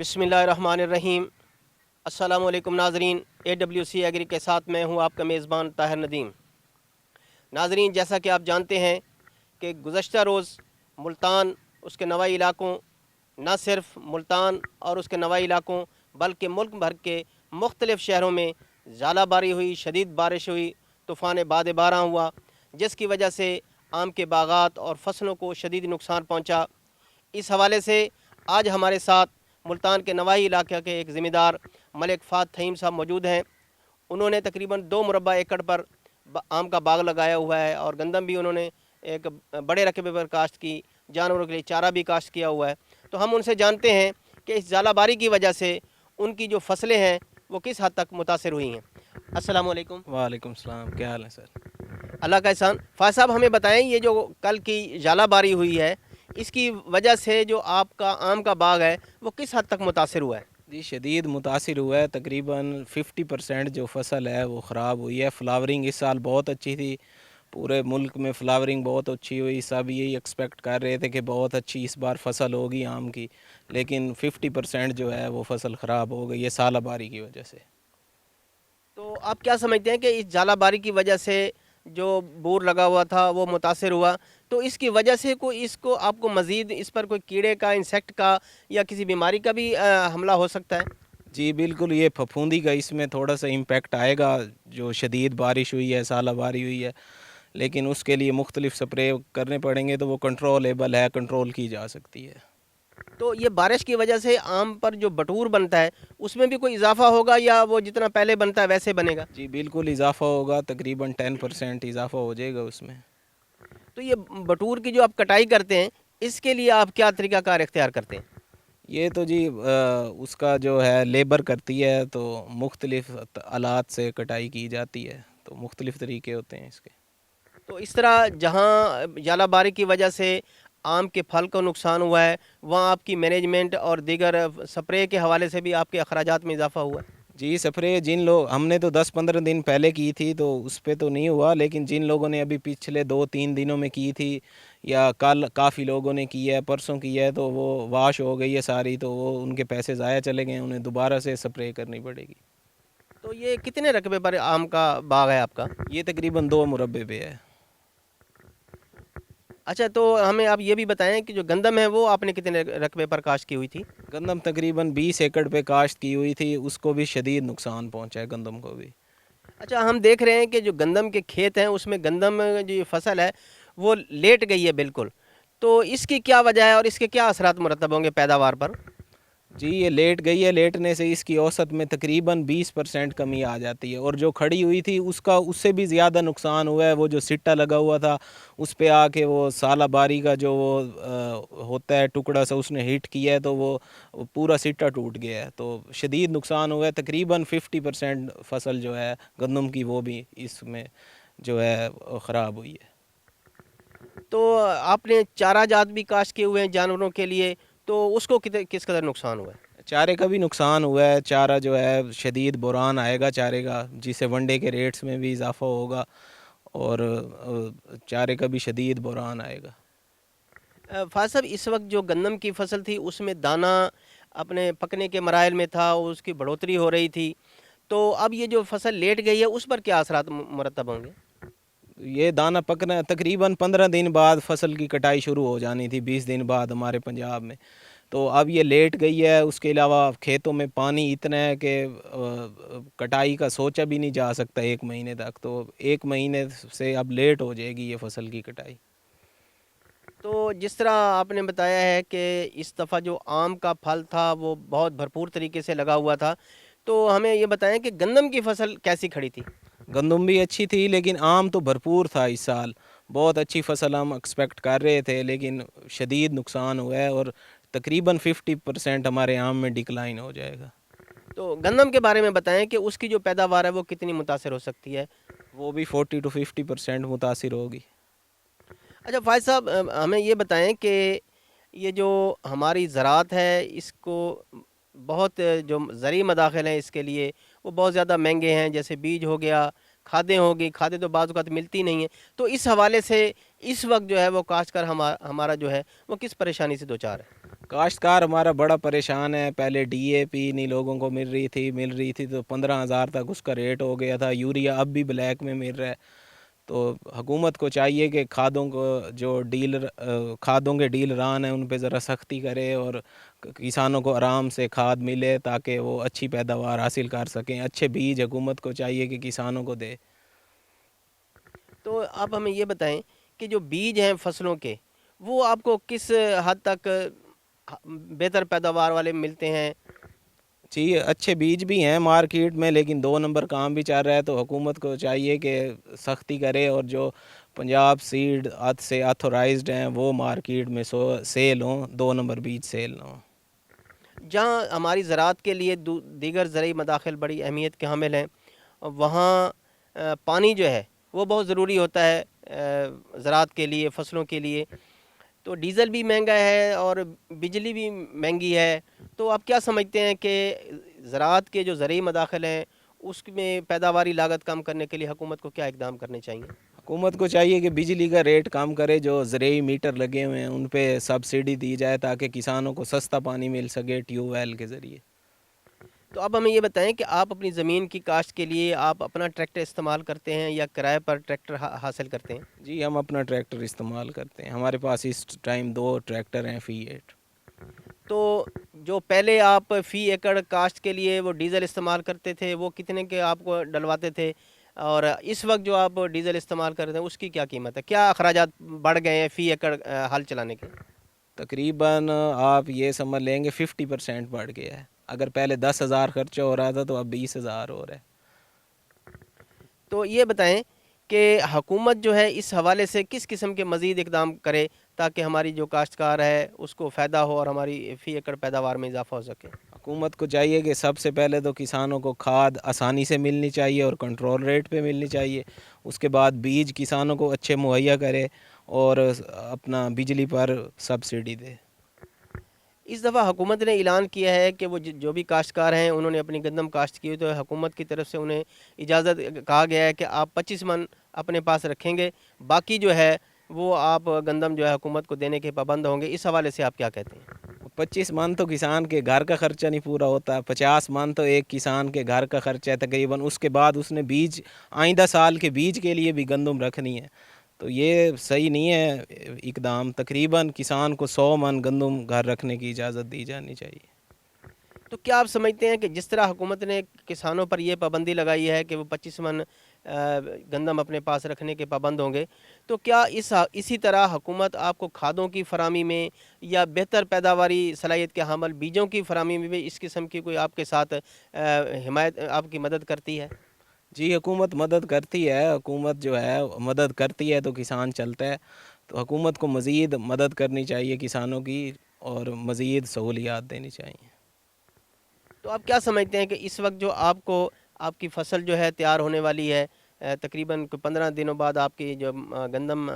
बिस्मिल्लाहिर्रहमानिर्रहीम। अस्सलाम वालेकुम नाज़रीन, AWC एग्री के साथ मैं हूं आपका मेज़बान ताहिर नदीम। नाज़रीन, जैसा कि आप जानते हैं कि गुज़श्ता रोज़ मुल्तान उसके नवाई इलाकों, न सिर्फ मुल्तान और उसके नवाई इलाकों बल्कि मुल्क भर के मुख्तलिफ़ शहरों में ज़ालाबारी हुई, शदीद बारिश हुई, तूफ़ान बाद बारां हुआ, जिसकी वजह से आम के बागात और फसलों को शदीद नुकसान पहुँचा। इस हवाले से आज हमारे साथ मुल्तान के नवाही इलाके के एक ज़िम्मेदार मलिक फ़ात थईम साहब मौजूद हैं। उन्होंने तकरीबन 2 मुरबा एकड़ पर आम का बाग लगाया हुआ है और गंदम भी उन्होंने एक बड़े रकबे पर काश्त की, जानवरों के लिए चारा भी काश्त किया हुआ है। तो हम उनसे जानते हैं कि इस ज़ालाबारी की वजह से उनकी जो फसलें हैं वो किस हद तक मुतासर हुई हैं। अस्सलाम वालेकुम। वालेकुम सलाम, क्या हाल है सर? अल्लाह का एहसान। फ़ात साहब, हमें बताएं, ये जो कल की ज़ालाबारी हुई है इसकी वजह से जो आपका आम का बाग है वो किस हद तक मुतासर हुआ है? जी शदीद मुतासिर हुआ है। तकरीबन 50% जो फसल है वो ख़राब हुई है। फ्लावरिंग इस साल बहुत अच्छी थी, पूरे मुल्क में फ्लावरिंग बहुत अच्छी हुई। सब यही एक्सपेक्ट कर रहे थे कि बहुत अच्छी इस बार फसल होगी आम की, लेकिन 50% जो है वो फसल ख़राब हो गई है सालाबारी की वजह से। तो आप क्या समझते हैं कि इस ज़ालाबारी की वजह से जो बोर लगा हुआ था वो मुतासर हुआ, तो इसकी वजह से कोई इसको आपको मज़ीद इस पर कोई कीड़े का, इंसेक्ट का या किसी बीमारी का भी हमला हो सकता है? जी बिल्कुल, ये फफूंदी का इसमें थोड़ा सा इम्पेक्ट आएगा। जो शदीद बारिश हुई है, सालाबारी हुई है, लेकिन उसके लिए मुख्तलिफ स्प्रे करने पड़ेंगे तो वो कंट्रोलेबल है, कंट्रोल की जा सकती है। तो ये बारिश की वजह से आम पर जो बटूर बनता है उसमें भी कोई इजाफा होगा या वो जितना पहले बनता है वैसे बनेगा? जी बिल्कुल, इजाफ़ा होगा, तकरीबन 10% इजाफ़ा हो जाएगा उसमें। तो ये बटूर की जो आप कटाई करते हैं इसके लिए आप क्या तरीक़ाकार इख्तियार करते हैं? ये तो जी उसका जो है लेबर करती है, तो मुख्तलिफ आलात से कटाई की जाती है, तो मुख्तलिफ तरीके होते हैं इसके। तो इस तरह जहाँ ज़ालाबारी की वजह से आम के फल को नुकसान हुआ है, वहाँ आपकी मैनेजमेंट और दीगर स्प्रे के हवाले से भी आपके अखराजात में इजाफा हुआ है? जी स्प्रे जिन लोग हमने तो 10-15 दिन पहले की थी तो उस पे तो नहीं हुआ, लेकिन जिन लोगों ने अभी पिछले 2-3 दिनों में की थी या कल काफ़ी लोगों ने की है, परसों की है, तो वो वाश हो गई है सारी, तो वो उनके पैसे ज़ाया चले गए, उन्हें दोबारा से स्प्रे करनी पड़ेगी। तो ये कितने रकबे पर आम का बाग है आपका? ये तकरीबन 2 मुरब्बे पे है। अच्छा, तो हमें आप ये भी बताएं कि जो गंदम है वो आपने कितने रकबे पर काश्त की हुई थी? गंदम तकरीबन 20 एकड़ पे काश्त की हुई थी, उसको भी शदीद नुकसान पहुंचा है गंदम को भी। अच्छा, हम देख रहे हैं कि जो गंदम के खेत हैं उसमें गंदम जो ये फसल है वो लेट गई है बिल्कुल। तो इसकी क्या वजह है और इसके क्या असरात मुरतब होंगे पैदावार पर? जी ये लेट गई है, लेटने से इसकी औसत में तकरीबन 20% कमी आ जाती है, और जो खड़ी हुई थी उसका उससे भी ज़्यादा नुकसान हुआ है। वो जो सिट्टा लगा हुआ था उस पे आके वो सालाबारी का जो वो होता है टुकड़ा सा, उसने हिट किया है, तो वो पूरा सिट्टा टूट गया है, तो शदीद नुकसान हुआ है। तकरीबन 50% फसल जो है गंदम की वो भी इसमें जो है ख़राब हुई है। तो आपने चारा जात भी काश्त किए हुए हैं जानवरों के लिए, तो उसको किस कदर नुकसान हुआ है? चारे का भी नुकसान हुआ है। चारा जो है शदीद बुरान आएगा चारे का, जिससे वनडे के रेट्स में भी इजाफा होगा, और चारे का भी शदीद बुरान आएगा। फ़ाज़ साहब, इस वक्त जो गंदम की फसल थी उसमें दाना अपने पकने के मराइल में था, उसकी बढ़ोतरी हो रही थी, तो अब ये जो फसल लेट गई है उस पर क्या असरात मुरतब होंगे? ये दाना पकना तकरीबन 15 दिन बाद फसल की कटाई शुरू हो जानी थी, 20 दिन बाद हमारे पंजाब में, तो अब ये लेट गई है। उसके अलावा खेतों में पानी इतना है कि कटाई का सोचा भी नहीं जा सकता 1 महीने तक, तो 1 महीने से अब लेट हो जाएगी ये फसल की कटाई। तो जिस तरह आपने बताया है कि इस दफ़ा जो आम का फल था वो बहुत भरपूर तरीके से लगा हुआ था, तो हमें ये बताएं कि गंदम की फसल कैसी खड़ी थी? गंदम भी अच्छी थी, लेकिन आम तो भरपूर था इस साल। बहुत अच्छी फसल हम एक्सपेक्ट कर रहे थे, लेकिन शदीद नुकसान हुआ है, और तकरीबन 50% हमारे आम में डिक्लाइन हो जाएगा। तो गंदम के बारे में बताएं कि उसकी जो पैदावार है वो कितनी मुतासर हो सकती है? वो भी 40-50% मुतासिर होगी। अच्छा फ़ाइज़ साहब, हमें ये बताएं कि ये जो हमारी ज़राअत है इसको बहुत जो ज़रूरी मदाखिल हैं इसके लिए वो बहुत ज़्यादा महंगे हैं, जैसे बीज हो गया, खादें होगी, खादें तो बाज़ औक़ात मिलती नहीं हैं। तो इस हवाले से इस वक्त जो है वो काश्तकार हमारा जो है वो किस परेशानी से दो चार है? काश्तकार हमारा बड़ा परेशान है। पहले डीएपी नहीं लोगों को मिल रही थी तो 15,000 तक उसका रेट हो गया था। यूरिया अब भी ब्लैक में मिल रहा है। तो हुकूमत को चाहिए कि खादों को जो खादों के डीलरान हैं उन पे ज़रा सख्ती करे और किसानों को आराम से खाद मिले ताकि वो अच्छी पैदावार हासिल कर सकें। अच्छे बीज हुकूमत को चाहिए कि किसानों को दे। तो आप हमें ये बताएं कि जो बीज हैं फसलों के, वो आपको किस हद तक बेहतर पैदावार वाले मिलते हैं? जी, अच्छे बीज भी हैं मार्केट में, लेकिन 2 नंबर काम भी चल रहा है। तो हुकूमत को चाहिए कि सख्ती करे और जो पंजाब सीड से ऑथोराइज्ड हैं वो मार्केट में सेल हों, 2 नंबर बीज सेल ना हों। जहाँ हमारी ज़राअत के लिए दीगर ज़रई मदाखिल बड़ी अहमियत के हामिल हैं, वहाँ पानी जो है वो बहुत ज़रूरी होता है ज़राअत के लिए, फ़सलों के लिए। तो डीज़ल भी महंगा है और बिजली भी महंगी है। तो आप क्या समझते हैं कि ज़राअत के जो ज़रई मदाखिल हैं उसमें पैदावारी लागत कम करने के लिए हुकूमत को क्या इक़दाम करने चाहिए? हुकूमत को चाहिए कि बिजली का रेट कम करे। जो ज़रई मीटर लगे हुए हैं उन पे सब्सिडी दी जाए ताकि किसानों को सस्ता पानी मिल सके ट्यूबवेल के ज़रिए। तो आप हमें ये बताएं कि आप अपनी ज़मीन की काश्त के लिए आप अपना ट्रैक्टर इस्तेमाल करते हैं या किराए पर ट्रैक्टर हासिल करते हैं? जी, हम अपना ट्रैक्टर इस्तेमाल करते हैं। हमारे पास इस टाइम 2 ट्रैक्टर हैं फी 8। तो जो पहले आप फ़ी एकड़ काश्त के लिए वो डीज़ल इस्तेमाल करते थे, वो कितने के आपको डलवाते थे? और इस वक्त जो आप डीज़ल इस्तेमाल कर रहे हैं उसकी क्या कीमत है? क्या अखराजात बढ़ गए हैं फ़ी एकड़ हल चलाने के? तकरीबन आप ये समझ लेंगे 50% बढ़ गया है। अगर पहले 10,000 खर्चा हो रहा था तो अब 20,000 हो रहा है। तो ये बताएं कि हुकूमत जो है इस हवाले से किस किस्म के मज़ीद इक़दाम करे ताकि हमारी जो काश्तकार है उसको फ़ायदा हो और हमारी फ़ी एकड़ पैदावार में इजाफ़ा हो सके? हुकूमत को चाहिए कि सबसे पहले तो किसानों को खाद आसानी से मिलनी चाहिए और कंट्रोल रेट पे मिलनी चाहिए। उसके बाद बीज किसानों को अच्छे मुहैया करे और अपना बिजली पर सब्सिडी दे। इस दफ़ा हुकूमत ने ऐलान किया है कि वो जो भी काश्तकार हैं उन्होंने अपनी गंदम काश्त की, तो हुकूमत की तरफ से उन्हें इजाज़त कहा गया है कि आप 25 मन अपने पास रखेंगे, बाकी जो है वो आप गंदम जो है हुकूमत को देने के पाबंद होंगे। इस हवाले से आप क्या कहते हैं? 25 मन तो किसान के घर का खर्चा नहीं पूरा होता। 50 मन तो एक किसान के घर का खर्चा है तकरीबन। उसके बाद उसने बीज आइंदा साल के बीज के लिए भी गंदम रखनी है। तो ये सही नहीं है इकदाम। तकरीबन किसान को 100 मन गंदम घर रखने की इजाज़त दी जानी चाहिए। तो क्या आप समझते हैं कि जिस तरह हुकूमत ने किसानों पर यह पाबंदी लगाई है कि वो 25 मन गंदम अपने पास रखने के पाबंद होंगे, तो क्या इसी तरह हुकूमत आपको खादों की फरामी में या बेहतर पैदावारी सलाहियत के हामिल बीजों की फरामी में भी इस किस्म की कोई आपके साथ हिमायत आपकी मदद करती है? जी, हुकूमत मदद करती है। हुकूमत जो है मदद करती है तो किसान चलता है। तो हुकूमत को मज़ीद मदद करनी चाहिए किसानों की और मज़ीद सहूलियात देनी चाहिए। तो आप क्या समझते हैं कि इस वक्त जो आपको आपकी फसल जो है तैयार होने वाली है, तकरीबन 15 दिनों बाद आपकी जो गंदम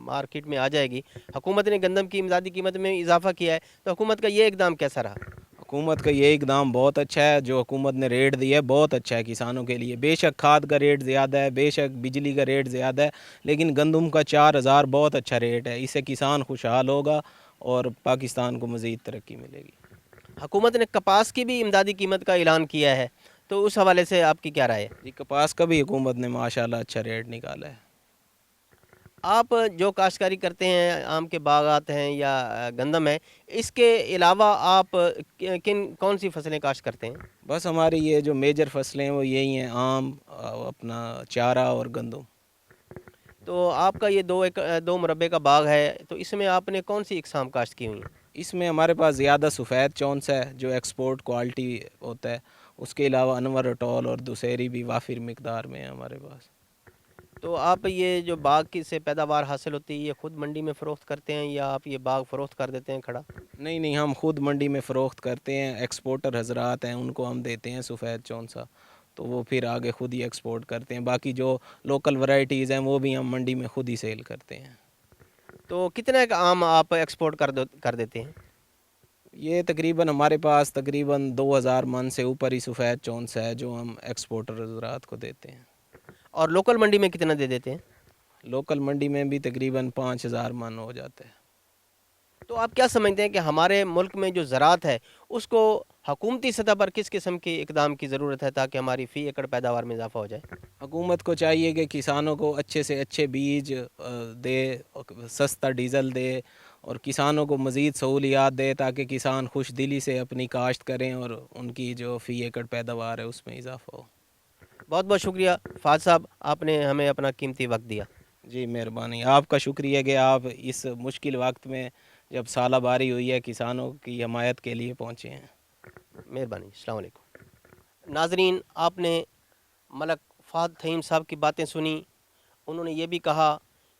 मार्केट में आ जाएगी, हुकूमत ने गंदम की इमदादी कीमत में इजाफ़ा किया है, तो हुकूमत का ये इक़दाम कैसा रहा? हुकूमत का ये इक़दाम बहुत अच्छा है। जो हुकूमत ने रेट दिया है बहुत अच्छा है किसानों के लिए। बेशक खाद का रेट ज़्यादा है, बेशक बिजली का रेट ज़्यादा है, लेकिन गंदम का 4,000 बहुत अच्छा रेट है। इससे किसान खुशहाल होगा और पाकिस्तान को मज़ीद तरक्की मिलेगी। हुकूमत ने कपास की भी इमदादी कीमत का ऐलान किया है, तो उस हवाले से आपकी क्या राय है? जी, कपास का भी हुकूमत ने माशाल्लाह अच्छा रेट निकाला है। आप जो काश्तकारी करते हैं, आम के बागात हैं या गंदम है, इसके अलावा आप कौन सी फसलें काश्त करते हैं? बस हमारी ये जो मेजर फसलें हैं वो यही हैं, आम, अपना चारा और गंदम। तो आपका ये 2 मुरब्बे का बाग है, तो इसमें आपने कौन सी इकसाम काश्त की हुई हैं? इसमें हमारे पास ज़्यादा सफ़ेद चौंस है जो एक्सपोर्ट क्वालिटी होता है। उसके अलावा अनवर अटोल और दुसेरी भी वाफिर मिकदार में है हमारे पास। तो आप ये जो बाग की से पैदावार हासिल होती है, ये खुद मंडी में फ़रोख्त करते हैं या आप ये बाग फ़रोख्त कर देते हैं खड़ा? नहीं नहीं, हम खुद मंडी में फ़रोख्त करते हैं। एक्सपोर्टर हजरात हैं उनको हम देते हैं सफ़ेद चौंसा, तो वो फिर आगे खुद ही एक्सपोर्ट करते हैं। बाकी जो लोकल वैरायटीज़ हैं वो भी हम मंडी में खुद ही सेल करते हैं। तो कितना का आम आप एक्सपोर्ट कर देते हैं? ये तकरीबन हमारे पास तकरीबन 2,000 मन से ऊपर ही सफ़ेद चौंस है जो हम एक्सपोर्टर हजरात को देते हैं। और लोकल मंडी में कितना दे देते हैं? लोकल मंडी में भी तकरीबन 5,000 मन हो जाते हैं। तो आप क्या समझते हैं कि हमारे मुल्क में जो ज़राअत है उसको हुकूमती सतह पर किस किस्म के इकदाम की ज़रूरत है ताकि हमारी फ़ी एकड़ पैदावार में इजाफा हो जाए? हुकूमत को चाहिए कि किसानों को अच्छे से अच्छे बीज दे, और सस्ता डीज़ल दे, और किसानों को मज़ीद सहूलियात दे ताकि किसान खुश दिली से अपनी काश्त करें और उनकी जो फ़ी एकड़ पैदावार है उसमें इजाफा हो। बहुत बहुत शुक्रिया फ़ाद साहब, आपने हमें अपना कीमती वक्त दिया। जी मेहरबानी, आपका शुक्रिया कि आप इस मुश्किल वक्त में जब सालाबारी हुई है किसानों की हमायत के लिए पहुँचे हैं। मेहरबानी, अस्सलाम वालेकुम। नाजरीन, आपने मलक फ़ाद थईम साहब की बातें सुनी। उन्होंने ये भी कहा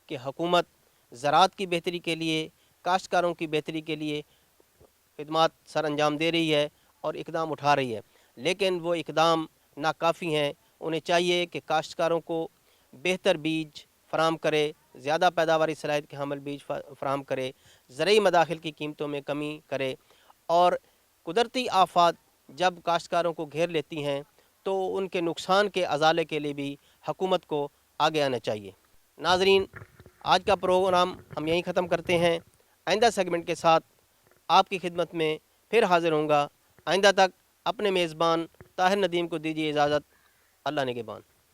कि हुकूमत ज़राअत की बेहतरी के लिए, काश्तकारों की बेहतरी के लिए खिदमात सर अंजाम दे रही है और इकदाम उठा रही है, लेकिन वो इकदाम नाकाफ़ी हैं। उन्हें चाहिए कि काश्तकारों को बेहतर बीज फराम करे, ज़्यादा पैदावारी सलाहियत के हामिल बीज फराम करे, ज़रई मदाखिल की कीमतों में कमी करे, और कुदरती आफ़ात जब काश्तकारों को घेर लेती हैं तो उनके नुकसान के अजाले के लिए भी हुकूमत को आगे आना चाहिए। नाजरीन, आज का प्रोग्राम हम यहीं ख़त्म करते हैं। आइंदा सेगमेंट के साथ आपकी खिदमत में फिर हाज़िर होऊंगा। आइंदा तक अपने मेज़बान ताहिर नदीम को दीजिए इजाज़त। अल्लाह निगहबान।